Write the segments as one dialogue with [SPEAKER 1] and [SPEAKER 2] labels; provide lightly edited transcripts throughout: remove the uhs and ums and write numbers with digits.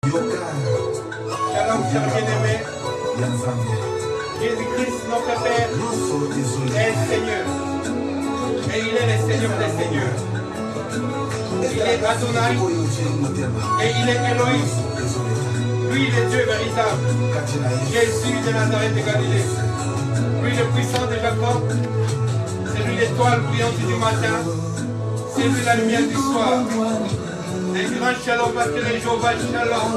[SPEAKER 1] Shalom, chers bien-aimés. Jésus-Christ, notre Père, est Seigneur. Et il est le Seigneur des Seigneurs. Il est Adonai et il est Elohim. Lui, le Dieu véritable. Jésus de Nazareth de Galilée. Lui, le puissant de Jacob. C'est lui l'étoile brillante du matin. C'est lui la lumière du soir. Un grand shalom, parce que les Jéhovah shalom.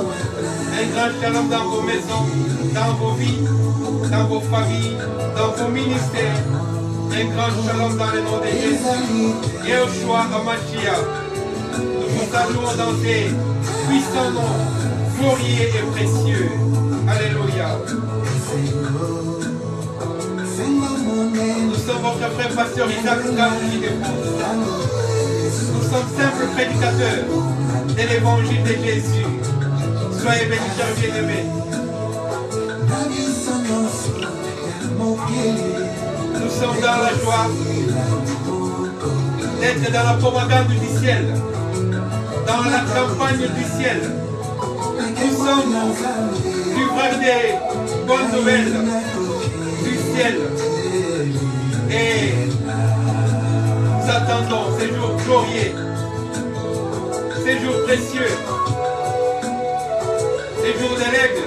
[SPEAKER 1] Un grand shalom dans vos maisons, dans vos vies, dans vos familles, dans vos ministères. Un grand shalom dans le nom de Jésus. Yeshua HaMashiach. Nous vous saluons dans tes puissants noms, glorieux et précieux. Alléluia. Nous sommes votre frère pasteur Isaac Kaouji de France. Nous sommes simples prédicateurs de l'évangile de Jésus. Soyez bénis, chers bien-aimés. Nous sommes dans la joie d'être dans la propagande du ciel, dans la campagne du ciel. Nous sommes du frère des bonnes nouvelles du ciel. Et nous attendons ces jours glorieux, ces jours précieux, ces jours de l'aigle.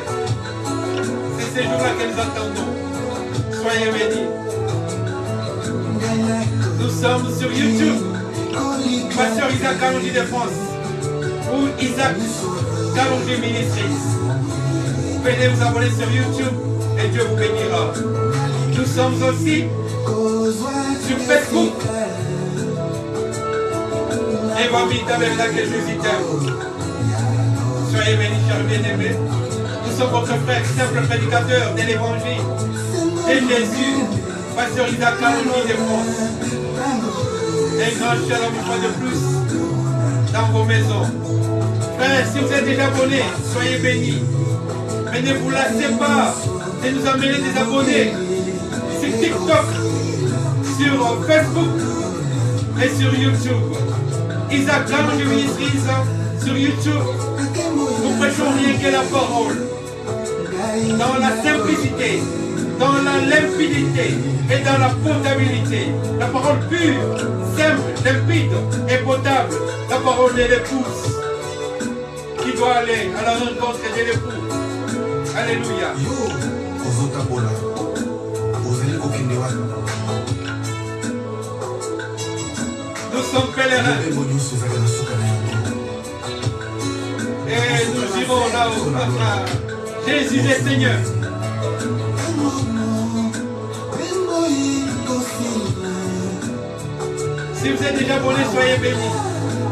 [SPEAKER 1] C'est ces jours-là que nous attendons. Soyez bénis. Nous sommes sur YouTube, Pasteur Isaac Kaouji de France, ou Isaac Kaouji Ministries. Venez vous abonner sur YouTube et Dieu vous bénira. Nous sommes aussi sur Facebook. Et va vite avec laquelle je vous t'aime. Soyez bénis, chers bien-aimés. Nous sommes votre frère, simple prédicateur de l'évangile de Jésus, Pasteur Isaac Kaouji de France. Un grand shalom une fois de plus dans vos maisons. Frères, si vous êtes déjà abonnés, soyez bénis. Mais ne vous lassez pas de nous amener des abonnés sur TikTok, sur Facebook et sur YouTube. Isaac Kaouji Ministries sur YouTube. Nous prêchons rien que la parole. Dans la simplicité, dans la limpidité et dans la potabilité. La parole pure, simple, limpide et potable. La parole de l'épouse qui doit aller à la rencontre de l'époux. Alléluia. Nous sommes pèlerins. Et nous irons là-haut. Jésus est Seigneur. Si vous êtes déjà abonnés, soyez bénis.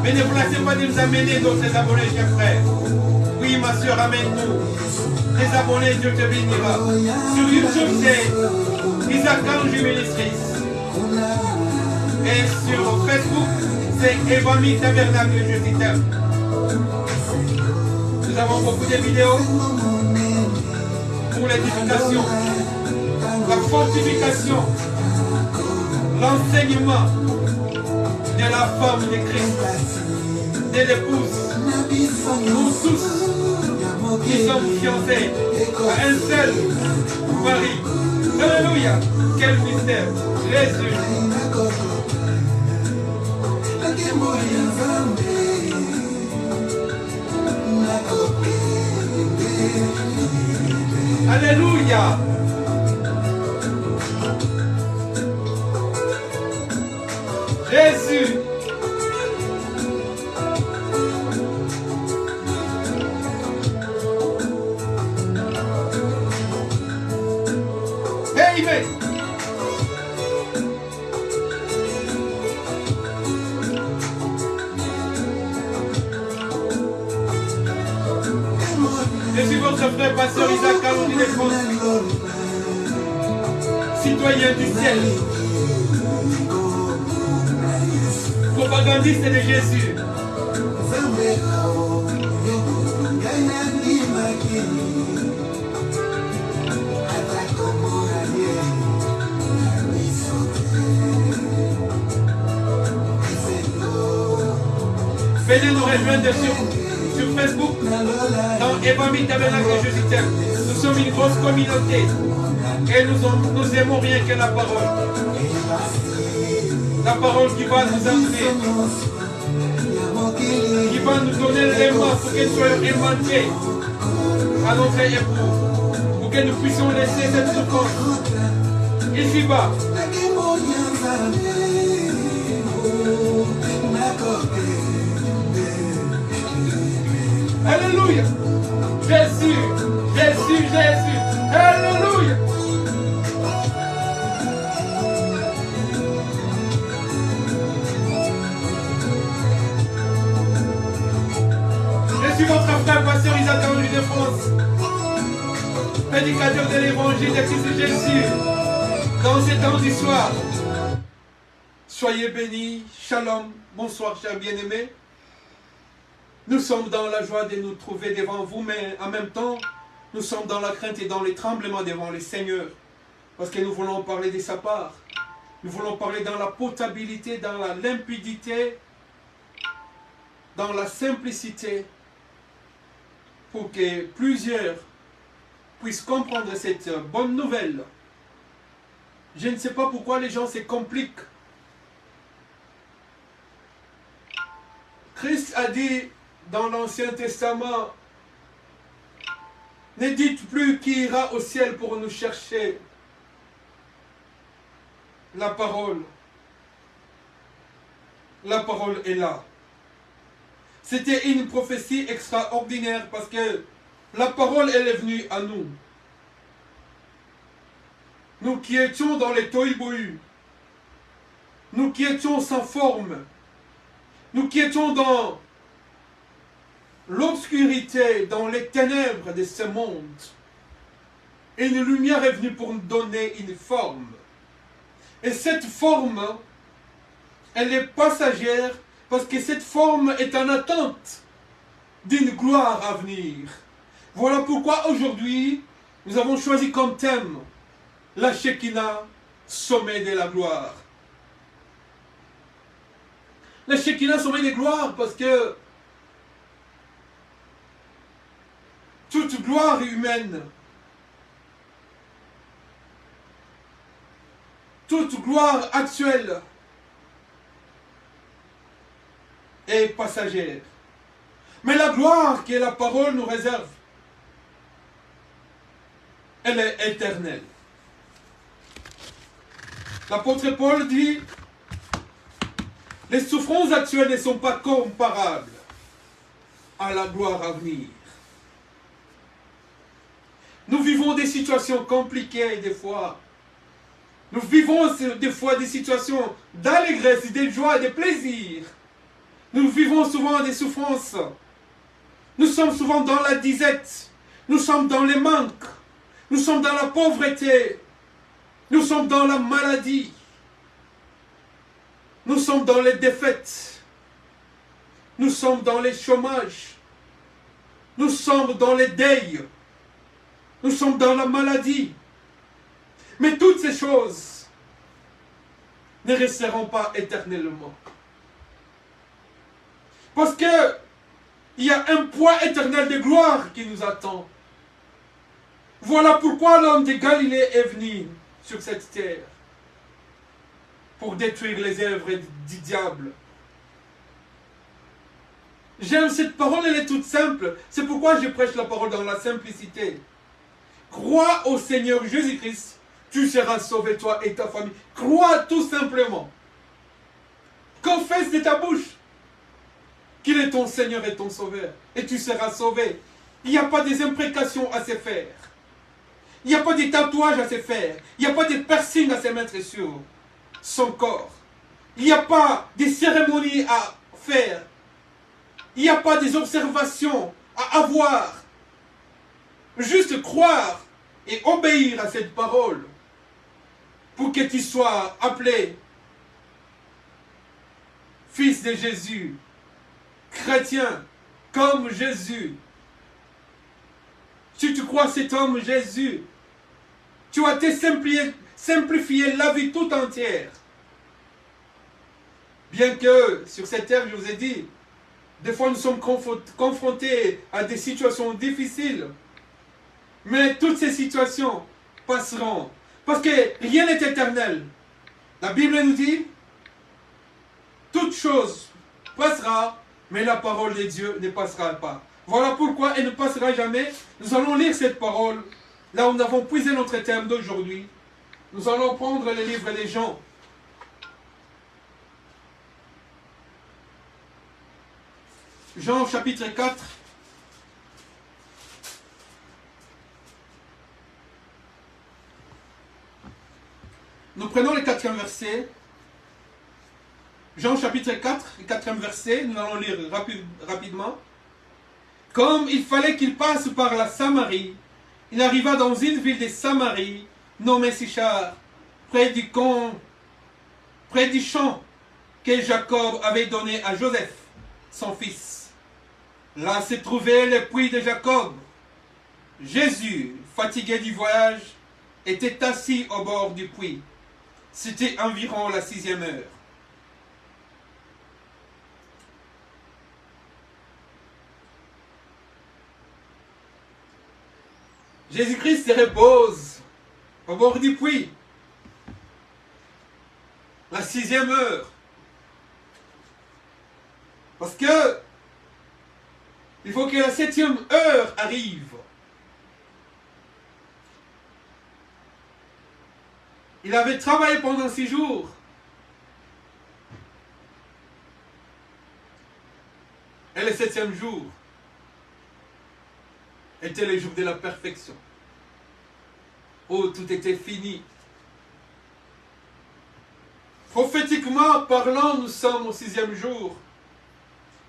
[SPEAKER 1] Mais ne vous laissez pas de nous amener d'autres abonnés, chers frères. Oui, ma soeur, amène-nous. Les abonnés, Dieu te bénira. Sur YouTube, c'est Isaac Kaouji Ministries. Et sur Facebook, c'est Evami Tabernacle, je t'aime. Nous avons beaucoup de vidéos pour l'édification, la fortification, l'enseignement de la femme de Christ, de l'épouse. Nous tous qui sommes fiancés à un seul mari. Alléluia. Quel mystère. Jésus. Alléluia. Jésus. Amen. Je suis votre frère pasteur Isaac Kaouji de France, citoyen du ciel, propagandiste de Jésus. Venez nous rejoindre sur Facebook, dans Evami Tabernacle Jésus t'aime. Nous sommes une grosse communauté et nous aimons rien que la parole. La parole qui va nous amener, qui va nous donner l'aimant pour qu'elle soit aimantée à notre époux, pour que nous puissions laisser cette souffrance ici-bas. Alléluia. Jésus, Jésus, Jésus. Alléluia. Je suis votre frère, pasteur Isaac Henry de France, prédicateur de l'évangile de Christ Jésus, dans ces temps du soir. Soyez bénis, shalom, bonsoir chers bien-aimés. Nous sommes dans la joie de nous trouver devant vous, mais en même temps, nous sommes dans la crainte et dans les tremblements devant le Seigneur. Parce que nous voulons parler de sa part. Nous voulons parler dans la potabilité, dans la limpidité, dans la simplicité, pour que plusieurs puissent comprendre cette bonne nouvelle. Je ne sais pas pourquoi les gens se compliquent. Christ a dit dans l'Ancien Testament, ne dites plus qui ira au ciel pour nous chercher. La parole est là. C'était une prophétie extraordinaire parce que la parole, elle est venue à nous. Nous qui étions dans les tohu-bohu, nous qui étions sans forme, nous qui étions dans l'obscurité, dans les ténèbres de ce monde, une lumière est venue pour nous donner une forme. Et cette forme, elle est passagère parce que cette forme est en attente d'une gloire à venir. Voilà pourquoi aujourd'hui, nous avons choisi comme thème la Shekinah, sommet de la gloire. La Shekinah, sommet de gloire, parce que toute gloire humaine, toute gloire actuelle est passagère. Mais la gloire que la parole nous réserve, elle est éternelle. L'apôtre Paul dit, les souffrances actuelles ne sont pas comparables à la gloire à venir. Nous vivons des situations compliquées des fois. Nous vivons des fois des situations d'allégresse, de joie, de plaisir. Nous vivons souvent des souffrances. Nous sommes souvent dans la disette. Nous sommes dans les manques. Nous sommes dans la pauvreté. Nous sommes dans la maladie. Nous sommes dans les défaites. Nous sommes dans les chômages. Nous sommes dans les deuils. Nous sommes dans la maladie. Mais toutes ces choses ne resteront pas éternellement. Parce que il y a un poids éternel de gloire qui nous attend. Voilà pourquoi l'homme de Galilée est venu sur cette terre. Pour détruire les œuvres du diable. J'aime cette parole, elle est toute simple. C'est pourquoi je prêche la parole dans la simplicité. Crois au Seigneur Jésus-Christ, tu seras sauvé, toi et ta famille. Crois tout simplement. Confesse de ta bouche qu'il est ton Seigneur et ton Sauveur. Et tu seras sauvé. Il n'y a pas des imprécations à se faire. Il n'y a pas des tatouages à se faire. Il n'y a pas de piercings à se mettre sur son corps. Il n'y a pas de cérémonies à faire. Il n'y a pas des observations à avoir. Juste croire et obéir à cette parole pour que tu sois appelé fils de Jésus, chrétien comme Jésus. Si tu crois cet homme Jésus, tu vas te simplifier la vie tout entière. Bien que sur cette terre, je vous ai dit, Des fois, nous sommes confrontés à des situations difficiles. Mais toutes ces situations passeront. Parce que rien n'est éternel. La Bible nous dit, toute chose passera, mais la parole de Dieu ne passera pas. Voilà pourquoi elle ne passera jamais. Nous allons lire cette parole. Là où nous avons puisé notre thème d'aujourd'hui. Nous allons prendre le livre des Jean. Jean chapitre 4. Nous prenons le 4e verset. Jean chapitre 4, le 4e verset. Nous allons lire rapidement. Comme il fallait qu'il passe par la Samarie, il arriva dans une ville de Samarie, nommée Sichar, près du champ que Jacob avait donné à Joseph, son fils. Là se trouvait le puits de Jacob. Jésus, fatigué du voyage, était assis au bord du puits. C'était environ la 6e heure. Jésus-Christ se repose au bord du puits. La 6e heure. Parce que il faut que la 7e heure arrive. Il avait travaillé pendant 6 jours. Et le 7e jour était le jour de la perfection. Où tout était fini. Prophétiquement parlant, nous sommes au 6e jour.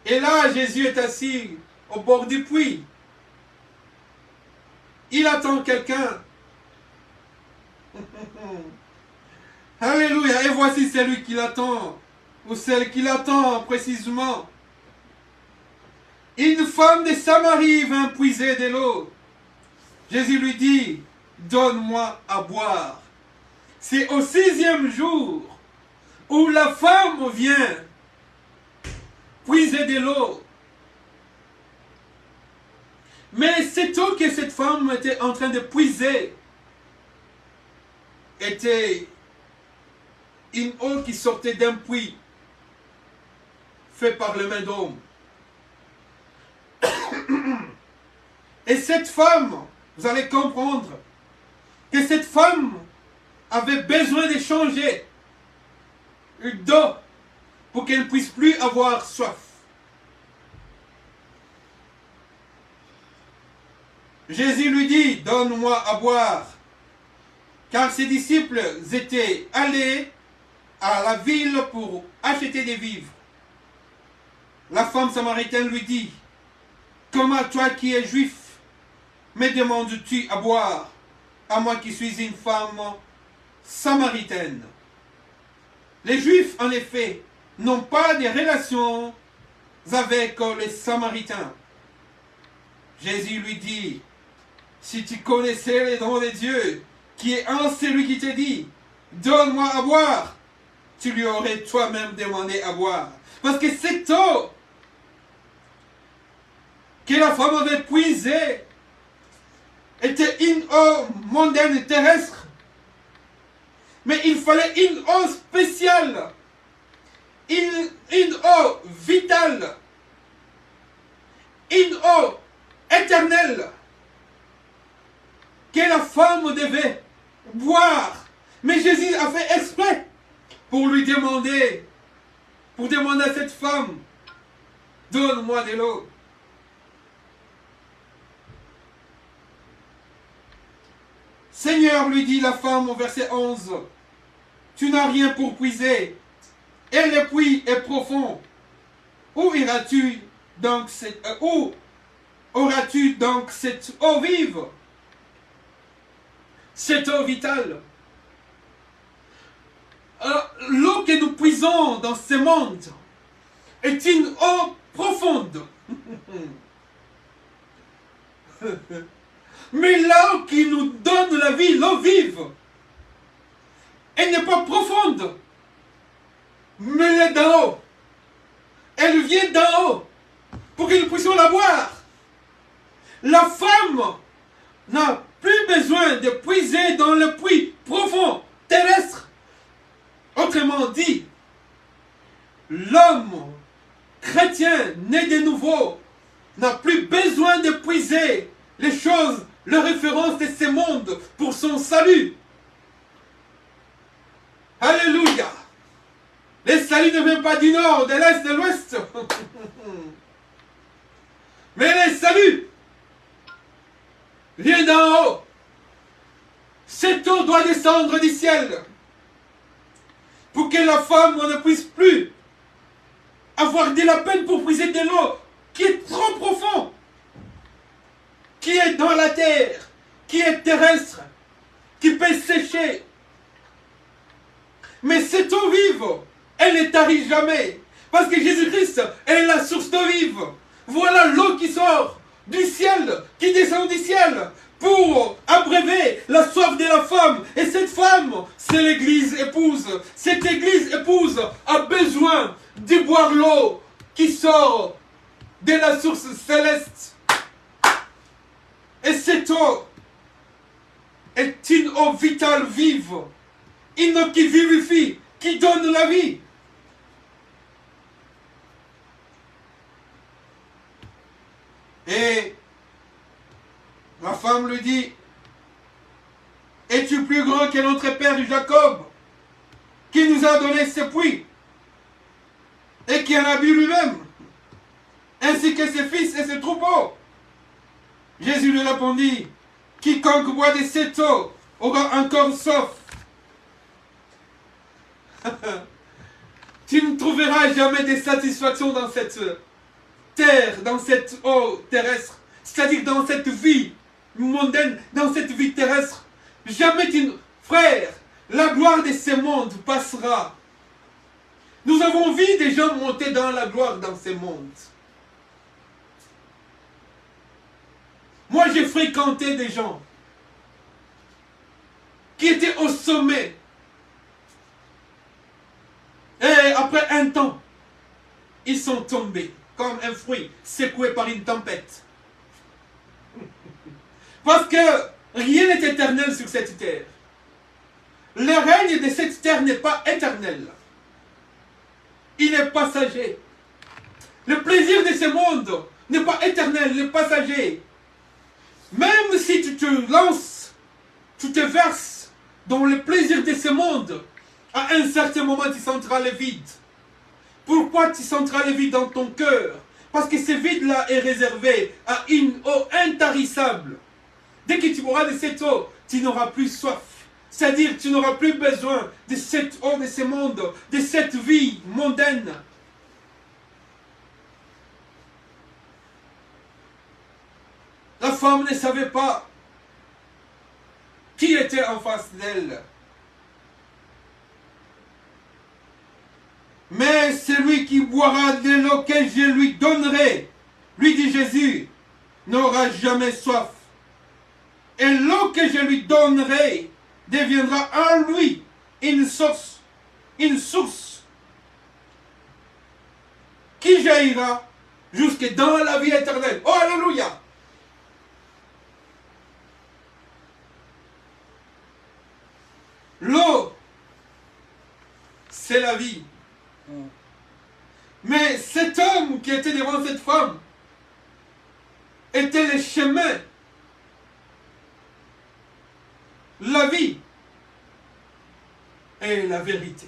[SPEAKER 1] Et là, Jésus est assis au bord du puits. Il attend quelqu'un. Alléluia. Et voici celui qui l'attend. Ou celle qui l'attend précisément. Une femme de Samarie vint puiser de l'eau. Jésus lui dit, donne-moi à boire. C'est au 6e jour où la femme vient puiser de l'eau. Mais cette eau que cette femme était en train de puiser était une eau qui sortait d'un puits fait par les mains d'homme. Et cette femme, vous allez comprendre que cette femme avait besoin de changer d'eau pour qu'elle ne puisse plus avoir soif. Jésus lui dit, donne-moi à boire, car ses disciples étaient allés à la ville pour acheter des vivres. La femme samaritaine lui dit, comment toi qui es juif, me demandes-tu à boire, à moi qui suis une femme samaritaine? Les Juifs, en effet, n'ont pas de relations avec les Samaritains. Jésus lui dit, si tu connaissais les dons de Dieu, qui est en celui qui te dit, donne-moi à boire, tu lui aurais toi-même demandé à boire. Parce que cette eau que la femme avait puisée était une eau mondaine terrestre. Mais il fallait une eau spéciale, une eau vitale, une eau éternelle que la femme devait boire. Mais Jésus a fait exprès pour lui demander, pour demander à cette femme, donne-moi de l'eau. Seigneur, lui dit la femme au verset 11, tu n'as rien pour puiser, et le puits est profond. Où iras-tu donc où auras-tu donc cette eau vive, cette eau vitale? L'eau que nous puisons dans ce monde est une eau profonde. Mais l'eau qui nous donne la vie, l'eau vive, elle n'est pas profonde, mais elle est d'en haut. Elle vient d'en haut. pour que nous puissions la boire. La femme n'a plus besoin de puiser dans le puits profond, terrestre. Autrement dit, l'homme chrétien né de nouveau n'a plus besoin de puiser les choses, les références de ce monde pour son salut. Alléluia. Le salut ne vient pas du nord, de l'est, de l'ouest. Mais le salut vient d'en haut. Cette eau doit descendre du ciel pour que la femme ne puisse plus avoir de la peine pour puiser de l'eau qui est trop profonde, qui est dans la terre, qui est terrestre, qui peut sécher. Mais cette eau vive, elle ne tarit jamais. Parce que Jésus-Christ est la source d'eau vive. Voilà l'eau qui sort du ciel, qui descend du ciel, pour abreuver la soif de la femme. Et cette femme, c'est l'église épouse. Cette église épouse a besoin de boire l'eau qui sort de la source céleste. Et cette eau est une eau vitale, vive. Une eau qui vivifie, qui donne la vie. Et la femme lui dit, es-tu plus grand que notre père Jacob, qui nous a donné ce puits, et qui en a bu lui-même, ainsi que ses fils et ses troupeaux? Jésus lui répondit, quiconque boit de cette eau aura encore soif. Tu ne trouveras jamais de satisfaction dans cette terre, dans cette eau terrestre, c'est-à-dire dans cette vie mondaine, dans cette vie terrestre. Jamais tu... Frère, la gloire de ce monde passera. Nous avons vu des gens monter dans la gloire dans ce monde. Moi, j'ai fréquenté des gens qui étaient au sommet. Et après un temps, ils sont tombés comme un fruit secoué par une tempête. Parce que rien n'est éternel sur cette terre. Le règne de cette terre n'est pas éternel. Il est passager. Le plaisir de ce monde n'est pas éternel, il est passager. Même si tu te lances, tu te verses dans le plaisir de ce monde, à un certain moment, tu sentiras le vide. Pourquoi tu sentiras le vide dans ton cœur? Parce que ce vide-là est réservé à une eau intarissable. Dès que tu boiras de cette eau, tu n'auras plus soif. C'est-à-dire que tu n'auras plus besoin de cette eau de ce monde, de cette vie mondaine. La femme ne savait pas qui était en face d'elle. Mais celui qui boira de l'eau que je lui donnerai, lui dit Jésus, n'aura jamais soif. Et l'eau que je lui donnerai deviendra en lui une source qui jaillira jusque dans la vie éternelle. Oh, alléluia! L'eau, c'est la vie. Mais cet homme qui était devant cette femme était le chemin, la vie et la vérité.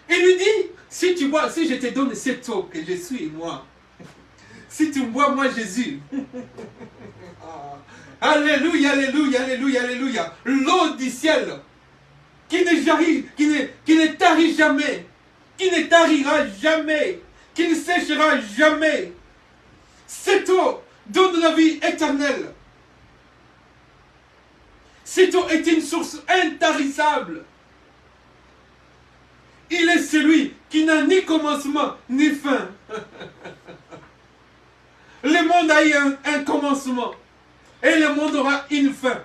[SPEAKER 1] Il lui dit, si tu bois, si je te donne cette eau que je suis, moi, si tu bois, moi, Jésus, alléluia, alléluia, alléluia, alléluia, l'eau du ciel, qui ne tarit jamais, qui ne tarira jamais, qui ne séchera jamais. Cette eau donne la vie éternelle. Cette eau est une source intarissable. Il est celui qui n'a ni commencement ni fin. Le monde a eu un commencement et le monde aura une fin.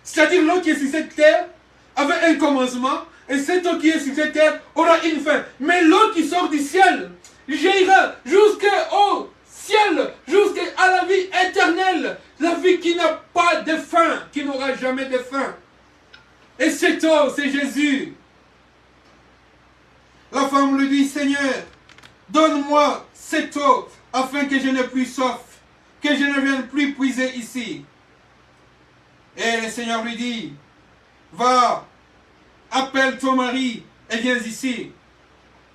[SPEAKER 1] C'est-à-dire l'eau qui est sur cette terre avait un commencement et cette eau qui est sur cette terre aura une fin. Mais l'eau qui sort du ciel, jaillira jusqu'au ciel, jusqu'à la vie éternelle. La vie qui n'a pas de fin, qui n'aura jamais de fin. Et cette eau, c'est Jésus. La femme lui dit, Seigneur, donne-moi cette eau, afin que je n'ai plus soif, que je ne vienne plus puiser ici. Et le Seigneur lui dit, va, appelle ton mari et viens ici.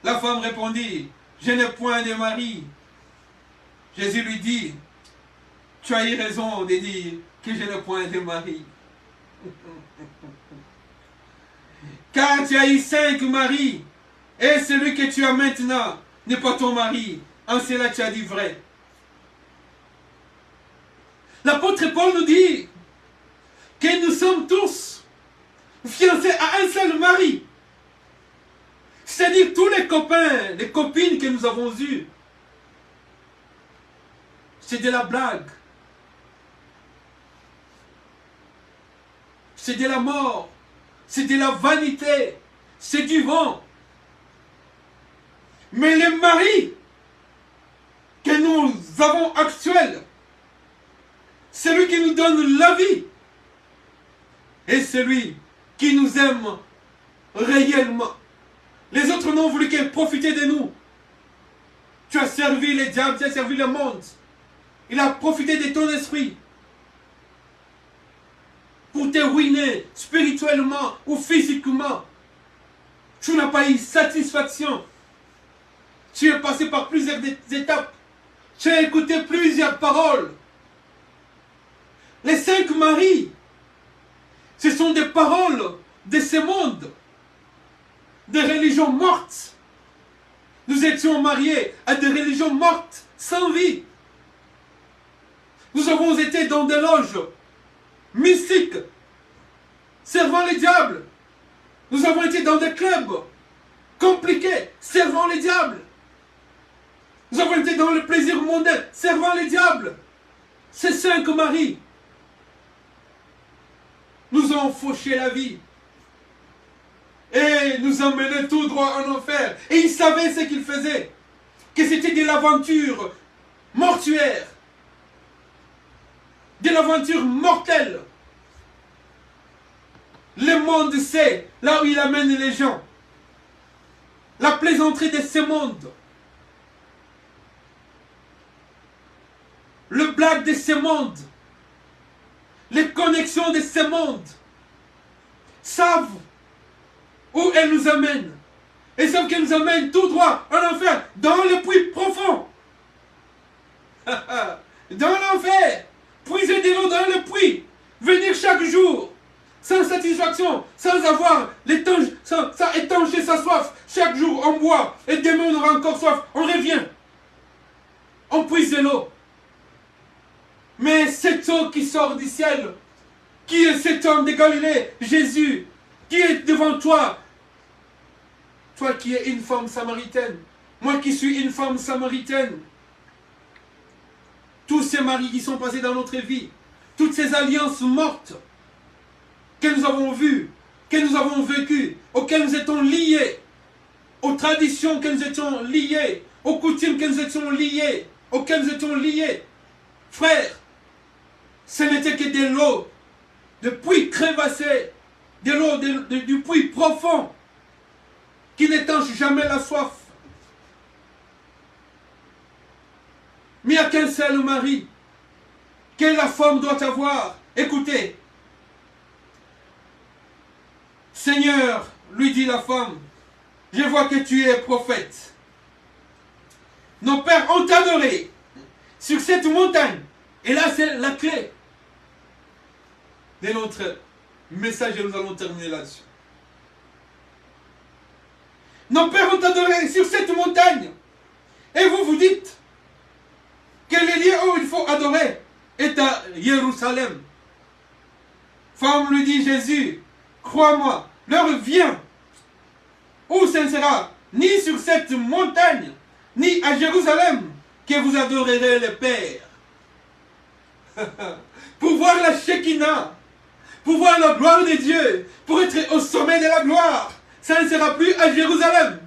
[SPEAKER 1] La femme répondit, je n'ai point de mari. Jésus lui dit, tu as eu raison de dire que je n'ai point de mari. Car tu as eu 5 maris, et celui que tu as maintenant n'est pas ton mari. En cela tu as dit vrai. L'apôtre Paul nous dit que nous sommes tous fiancés à un seul mari. C'est-à-dire tous les copains, les copines que nous avons eues. C'est de la blague. C'est de la mort. C'est de la vanité. C'est du vent. Mais les maris que nous avons actuels, celui qui nous donne la vie, et celui qui nous aime réellement. Les autres n'ont voulu que profiter de nous. Tu as servi les diables, tu as servi le monde. Il a profité de ton esprit pour te ruiner spirituellement ou physiquement. Tu n'as pas eu satisfaction. Tu es passé par plusieurs étapes. Tu as écouté plusieurs paroles. Les 5 maris, ce sont des paroles de ce monde, des religions mortes. Nous étions mariés à des religions mortes, sans vie. Nous avons été dans des loges mystiques, servant les diables. Nous avons été dans des clubs compliqués, servant les diables. Nous avons été dans le plaisir mondain, servant les diables. Ces 5 maris nous ont fauché la vie et nous ont menés tout droit en enfer. Et ils savaient ce qu'ils faisaient, que c'était de l'aventure mortuaire, de l'aventure mortelle. Le monde sait là où il amène les gens. La plaisanterie de ce monde, le blague de ce monde, les connexions de ce monde savent où elles nous amènent. Et savent qu'elles nous amènent tout droit en enfer, dans le puits profond. Dans l'enfer. Puiser de l'eau dans le puits. Venir chaque jour, sans satisfaction, sans avoir sans étancher sa soif. Chaque jour on boit, et demain on aura encore soif. On revient. On puise de l'eau. Mais cette eau qui sort du ciel, qui est cet homme de Galilée, Jésus, qui est devant toi, toi qui es une femme samaritaine, moi qui suis une femme samaritaine, tous ces maris qui sont passés dans notre vie, toutes ces alliances mortes que nous avons vues, que nous avons vécues, auxquelles nous étions liés, aux traditions que nous étions liés, aux coutumes que nous étions liés, auxquelles nous étions liés, frères, ce n'était que de l'eau, de puits crévassé, de l'eau du puits profond, qui n'étanche jamais la soif. Mais il n'y a qu'un seul mari que la femme doit avoir. Écoutez, Seigneur, lui dit la femme, je vois que tu es prophète. Nos pères ont adoré sur cette montagne. Et là, c'est la clé de notre message et nous allons terminer là-dessus. Nos pères ont adoré sur cette montagne. Et vous vous dites que le lieu où il faut adorer est à Jérusalem. Femme lui dit Jésus, crois-moi, l'heure vient où ce ne sera ni sur cette montagne, ni à Jérusalem que vous adorerez le Père. Pour voir la Shekinah, pour voir la gloire de Dieu, pour être au sommet de la gloire, ça ne sera plus à Jérusalem.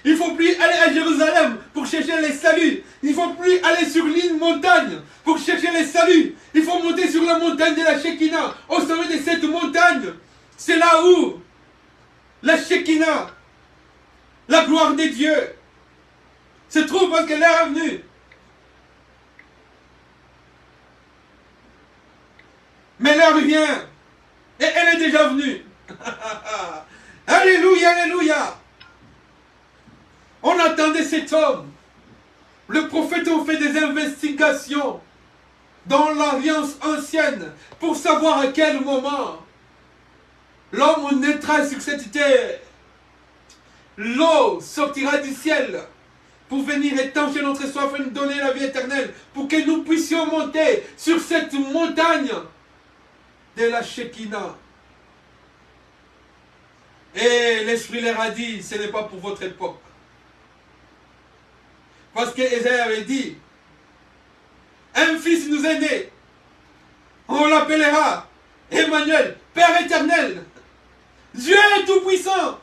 [SPEAKER 1] Il ne faut plus aller à Jérusalem pour chercher les saluts. Il ne faut plus aller sur l'île montagne pour chercher les saluts. Il faut monter sur la montagne de la Shekinah. Au sommet de cette montagne, c'est là où la Shekinah, la gloire de Dieu, se trouve parce qu'elle est revenue. Mais l'heure vient. Et elle est déjà venue. Alléluia, alléluia. On attendait cet homme. Le prophète a fait des investigations dans l'alliance ancienne pour savoir à quel moment l'homme naîtra sur cette terre. L'eau sortira du ciel pour venir étancher notre soif et nous donner la vie éternelle, pour que nous puissions monter sur cette montagne de la Shekinah. Et l'Esprit leur a dit, ce n'est pas pour votre époque. Parce que Ésaïe avait dit, un fils nous est né, on l'appellera Emmanuel, Père éternel, Dieu est tout-puissant.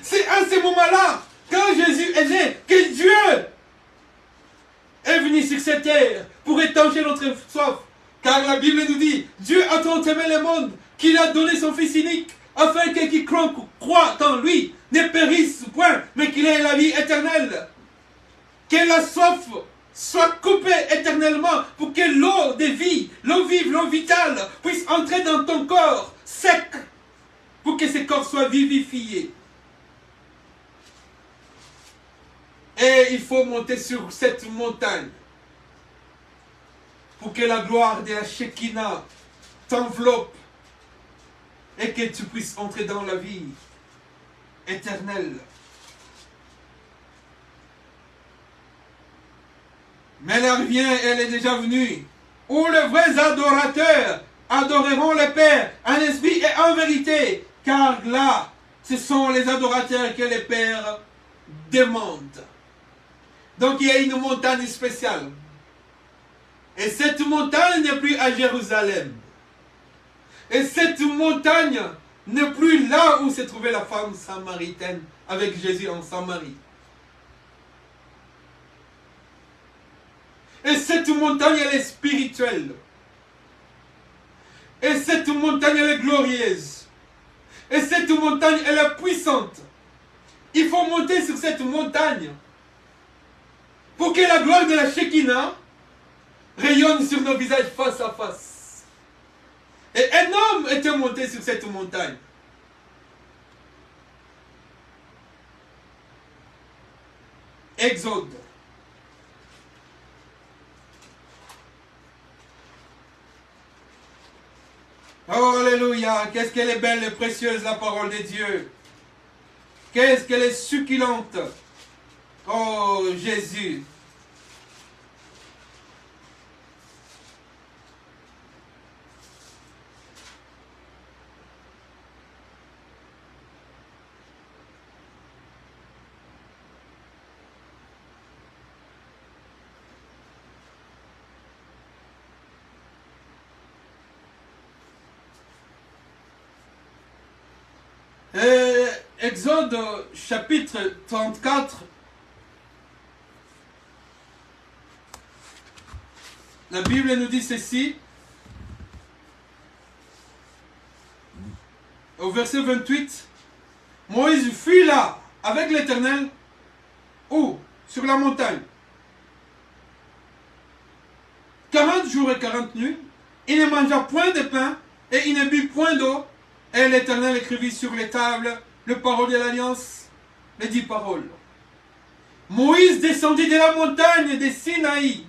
[SPEAKER 1] C'est à ce moment-là, quand Jésus est né, que Dieu est venu sur cette terre pour étancher notre soif. Car la Bible nous dit, Dieu a tant aimé le monde qu'il a donné son Fils unique, afin que quiconque croit en lui ne périsse point, mais qu'il ait la vie éternelle. Que la soif soit coupée éternellement pour que l'eau de vie, l'eau vive, l'eau vitale puisse entrer dans ton corps sec, pour que ce corps soit vivifié. Et il faut monter sur cette montagne pour que la gloire de la Shekinah t'enveloppe et que tu puisses entrer dans la vie éternelle. Mais l'heure vient, elle est déjà venue, où les vrais adorateurs adoreront le Père en esprit et en vérité, car là, ce sont les adorateurs que le Père demande. Donc il y a une montagne spéciale. Et cette montagne n'est plus à Jérusalem. Et cette montagne n'est plus là où se trouvait la femme samaritaine avec Jésus en Samarie. Et cette montagne, elle est spirituelle. Et cette montagne, elle est glorieuse. Et cette montagne, elle est puissante. Il faut monter sur cette montagne pour que la gloire de la Shekinah rayonne sur nos visages face à face. Et un homme était monté sur cette montagne. Exode. Oh, alléluia, qu'est-ce qu'elle est belle et précieuse la parole de Dieu. Qu'est-ce qu'elle est succulente. Oh, Jésus. Exode chapitre 34, la Bible nous dit ceci, au verset 28, Moïse fut là avec l'Éternel, où? Sur la montagne. 40 jours et 40 nuits, il ne mangea point de pain et il ne but point d'eau, et l'Éternel écrivit sur les tables le parole de l'Alliance, les 10 paroles. Moïse descendit de la montagne de Sinaï,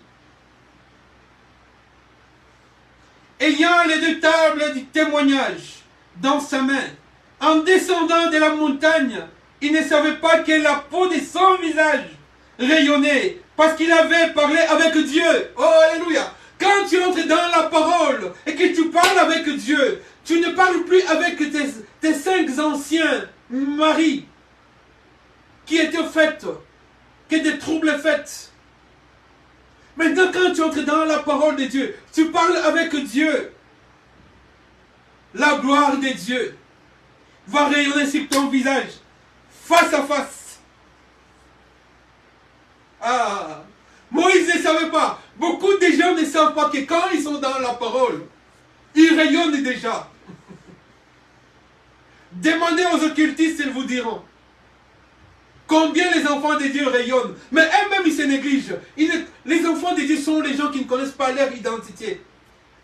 [SPEAKER 1] ayant les 2 tables du témoignage dans sa main. En descendant de la montagne, il ne savait pas que la peau de son visage rayonnait, parce qu'il avait parlé avec Dieu. Oh, alléluia! Quand tu entres dans la parole et que tu parles avec Dieu, tu ne parles plus avec tes 5 anciens maris qui étaient faits, que des troubles faits. Maintenant, quand tu entres dans la parole de Dieu, tu parles avec Dieu. La gloire de Dieu va rayonner sur ton visage, face à face. Ah, Moïse ne savait pas. Beaucoup de gens ne savent pas que quand ils sont dans la parole, ils rayonnent déjà. Demandez aux occultistes, ils vous diront combien les enfants de Dieu rayonnent. Mais eux-mêmes, ils se négligent. Les enfants de Dieu sont les gens qui ne connaissent pas leur identité.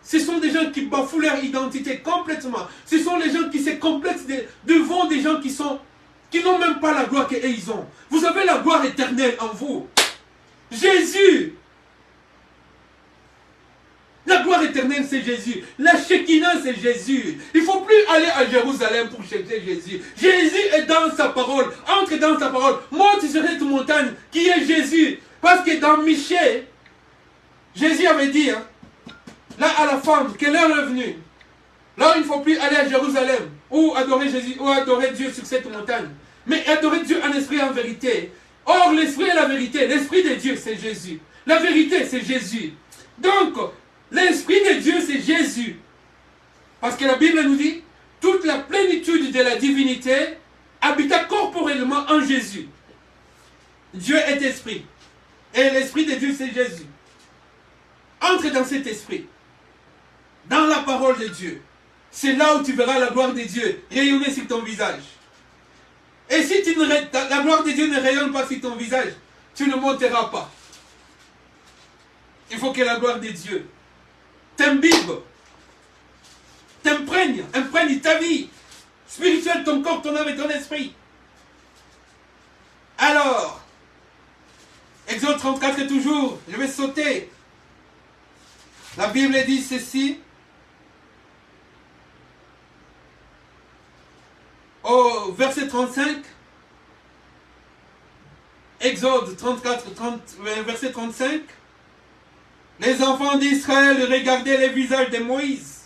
[SPEAKER 1] Ce sont des gens qui bafouent leur identité complètement. Ce sont les gens qui se complexent devant des gens qui n'ont même pas la gloire qu'ils ont. Vous avez la gloire éternelle en vous. Jésus. La gloire éternelle, c'est Jésus. La Shekinah, c'est Jésus. Il ne faut plus aller à Jérusalem pour chercher Jésus. Jésus est dans sa parole. Entre dans sa parole. Monte sur cette montagne qui est Jésus. Parce que dans Michée, Jésus avait dit, hein, là à la femme, que l'heure est venue. Là, il ne faut plus aller à Jérusalem ou adorer Jésus, ou adorer Dieu sur cette montagne. Mais adorer Dieu en esprit et en vérité. Or, l'esprit est la vérité. L'esprit de Dieu, c'est Jésus. La vérité, c'est Jésus. Donc, l'Esprit de Dieu, c'est Jésus. Parce que la Bible nous dit, toute la plénitude de la divinité habita corporellement en Jésus. Dieu est esprit. Et l'Esprit de Dieu, c'est Jésus. Entre dans cet esprit. Dans la parole de Dieu. C'est là où tu verras la gloire de Dieu rayonner sur ton visage. Et si la gloire de Dieu ne rayonne pas sur ton visage, tu ne monteras pas. Il faut que la gloire de Dieu t'imbibe, t'imprègne, imprègne ta vie spirituelle, ton corps, ton âme et ton esprit. Alors, Exode 34 toujours, je vais sauter. La Bible dit ceci. Au verset 35. Exode 34, verset 35. Les enfants d'Israël regardaient les visages de Moïse.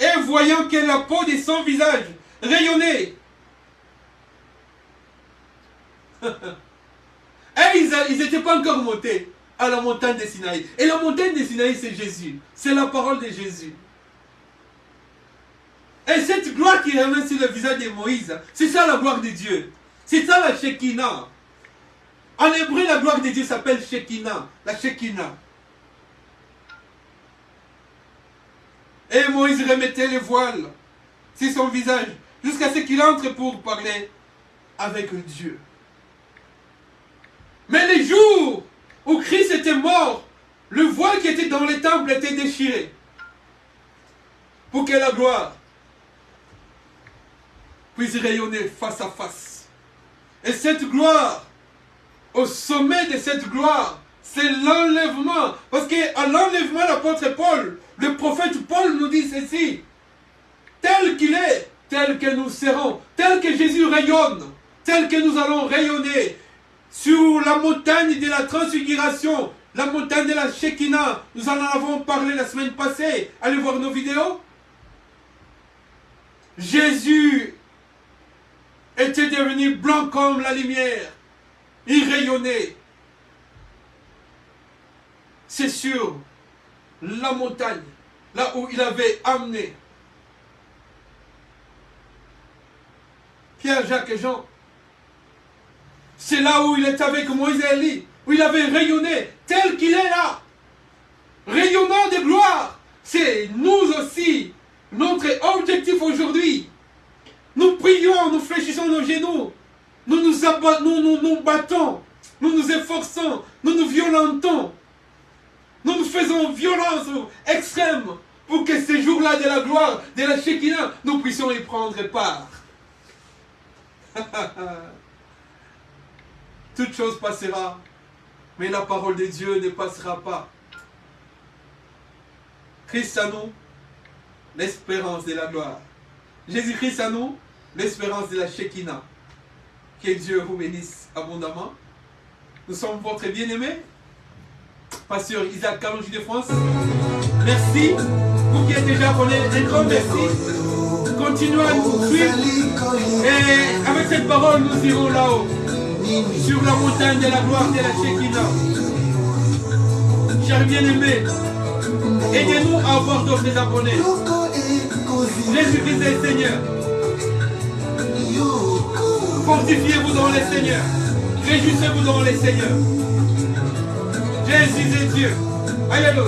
[SPEAKER 1] Et voyant que la peau de son visage rayonnait. Et ils n'étaient pas encore montés à la montagne de Sinaï. Et la montagne de Sinaï, c'est Jésus. C'est la parole de Jésus. Et cette gloire qui rayonne sur le visage de Moïse, c'est ça la gloire de Dieu. C'est ça la Shekinah. En hébreu, la gloire de Dieu s'appelle Shekinah. La Shekinah. Et Moïse remettait le voile sur son visage jusqu'à ce qu'il entre pour parler avec Dieu. Mais les jours où Christ était mort, le voile qui était dans les temples était déchiré. Pour que la gloire puisse rayonner face à face. Et cette gloire, au sommet de cette gloire, c'est l'enlèvement. Parce qu'à l'enlèvement, l'apôtre Paul, le prophète Paul nous dit ceci. Tel qu'il est, tel que nous serons, tel que Jésus rayonne, tel que nous allons rayonner sur la montagne de la transfiguration, la montagne de la Shekinah. Nous en avons parlé la semaine passée. Allez voir nos vidéos. Jésus était devenu blanc comme la lumière. Il rayonnait. C'est sur la montagne, là où il avait amené Pierre, Jacques et Jean. C'est là où il était avec Moïse et Élie, où il avait rayonné, tel qu'il est là. Rayonnant de gloire. C'est nous aussi, notre objectif aujourd'hui. Nous prions, nous fléchissons nos genoux. Nous nous abattons, nous battons. Nous nous efforçons, nous nous violentons. Nous nous faisons violence extrême pour que ces jours-là de la gloire, de la Shekinah, nous puissions y prendre part. Toute chose passera, mais la parole de Dieu ne passera pas. Christ à nous, l'espérance de la gloire. Jésus-Christ à nous, l'espérance de la Shekinah. Que Dieu vous bénisse abondamment. Nous sommes votre bien-aimé, Pasteur Isaac Kalonji de France. Merci. Vous qui êtes déjà abonné, un grand merci. Continuez à nous suivre. Et avec cette parole, nous irons là-haut, sur la montagne de la gloire de la Shekinah. Chers bien-aimés, aidez-nous à avoir d'autres abonnés. Jésus-Christ est Seigneur. Fortifiez-vous dans le Seigneur. Réjouissez-vous dans les Seigneurs. Jésus est Dieu. Alléluia.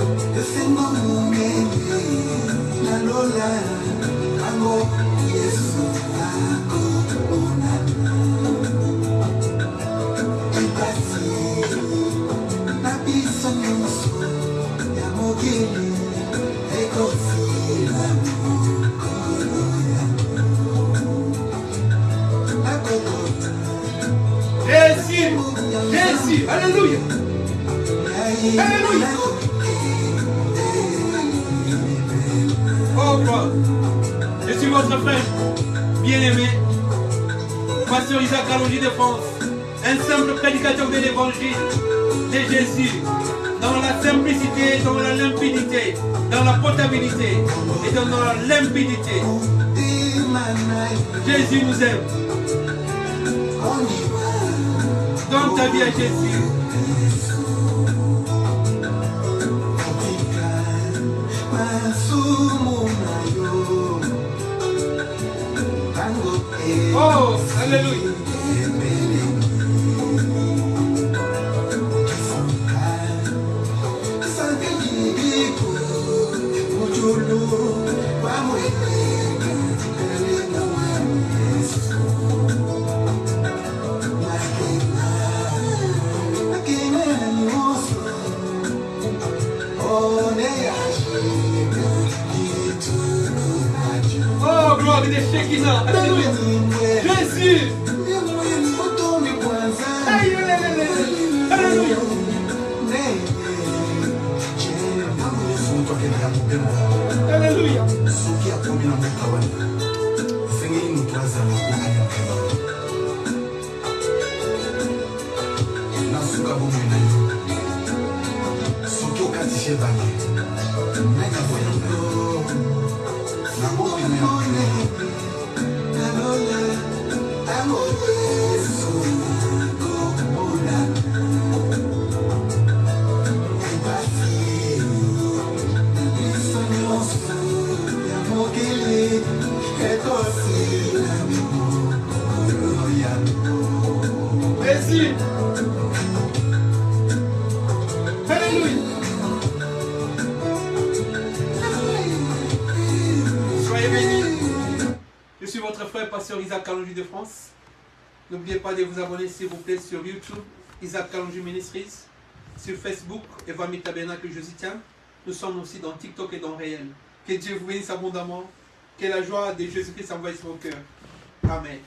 [SPEAKER 1] Jésus, Jésus, alléluia. Alléluia. Oh gloire. Je suis votre frère bien-aimé, pasteur Isaac Kalonji de France, un simple prédicateur de l'évangile de Jésus, dans la simplicité, dans la limpidité, dans la potabilité et dans la limpidité. Jésus nous aime. Donne ta vie à Jésus. Oh, alléluia. Oh, gloire de Shekinah. Alléluia. Jésus. Alléluia. Alléluia. Jésus. Alléluia. Soyez bénis. Je suis votre frère, pasteur Isaac Kalonji de France. N'oubliez pas de vous abonner, s'il vous plaît, sur YouTube, Isaac Kalonji Ministries, sur Facebook, Evami Tabernacle Jésus tient. Nous sommes aussi dans TikTok et dans Réel. Que Dieu vous bénisse abondamment. Que la joie de Jésus-Christ envahisse vos cœurs. Amen.